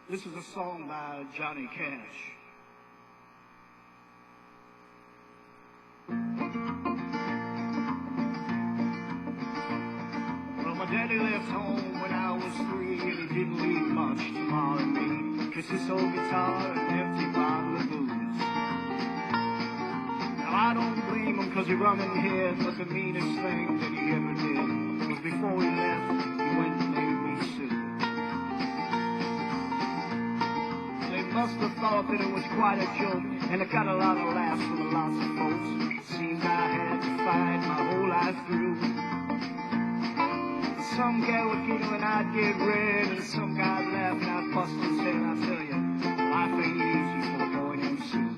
This is a song by Johnny Cash. Well, my daddy left home when I was 3, and he didn't leave much to Ma and me. Just his old guitar and an empty bottle of booze. Now I don't blame him 'cause he run in here, but the meanest thing that he ever did was before he left, he went and made me sue. Must have thought that it was quite a joke, and it got a lot of laughs from lots of folks. It seemed I had to fight my whole life through. Some guy would giggle and I'd get red, and some guy'd laugh and I'd bust his head. I tell you, life ain't easy for a boy named Sue.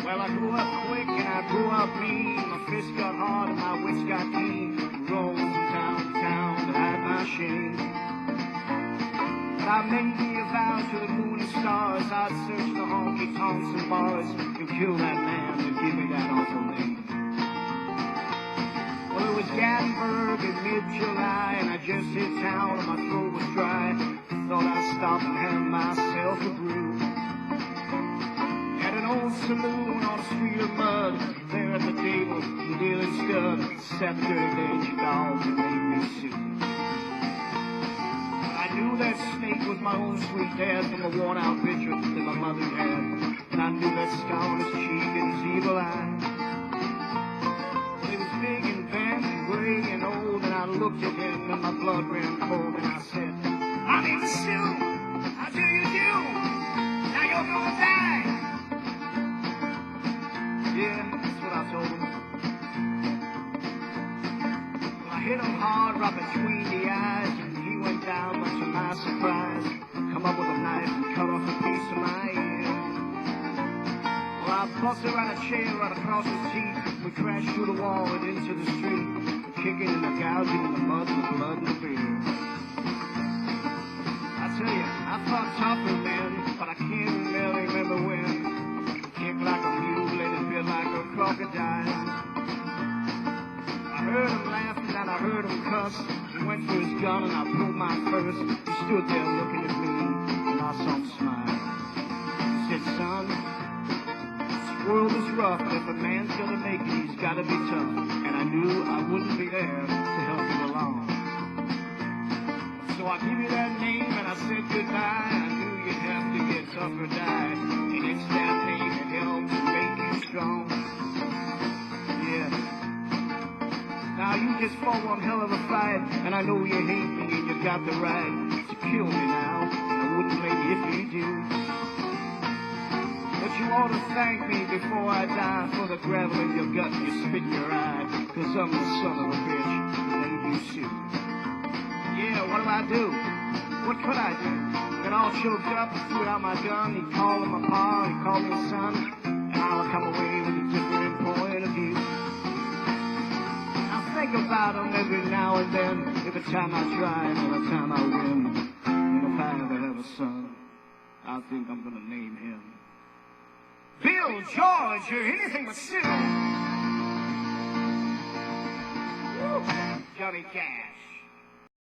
Well, I grew up quick and I grew up mean. My fists got hard and my wits got keen. Rolled from town to town to hide my shame. I made me a vow to the moon and stars. I'd search the honky-tonks and bars and kill that man and give me that awful name. Well, it was Gatlinburg in mid-July, and I just hit town and my throat was dry. Thought I'd stop and have myself a brew. At an old saloon on a street of mud, there at the table, the dealing stud, sat the dirty mangy dog and made me sue. I knew that snake was my own sweet dad from a worn-out picture that my mother had. And I knew that scar on his cheek and his evil eye. He was big and bent and gray and old, and I looked at him and my blood ran cold, and I said, "I need to sue. How do you do? Now you're gonna die." Yeah, that's what I told him. Well, I hit him hard right between the eyes, and he went down, but to my surprise, come up with a knife and cut off a piece of my ear. Well, I busted around a chair right across his teeth. We crashed through the wall and into the street, kicking and the gouging in the mud and the blood and the beer. I tell you, I fought tougher then, but I can't really remember when. Kicked like a mule and it bit like a crocodile. I heard him laughing and I heard him cuss. He went for his gun and I pulled mine first. He stood there looking at me and I saw him smile. He said, "Son, this world is rough, and if a man's gonna make it, he's gotta be tough." And I knew I wouldn't be there to help him along. So I give you that name and I said goodbye. I knew you'd have to get tough or die. And it's that name that helps make you strong. Yeah. Now you just fought one hell of a fight, and I know you hate me and you got the right to kill me now, and I wouldn't blame you if you do. But you ought to thank me before I die for the gravel in your gut and you spit in your eye, 'cause I'm the son of a bitch who made you sue. Yeah, what do? What could I do? Got all choked up, threw out my gun, he called him a pa, he called me a son, and I'll come away with a different point of view. Think about him every now and then, every time I try and every time I win. And if I ever have a son, I think I'm gonna name him Bill, George, or anything but Sue. Johnny Cash.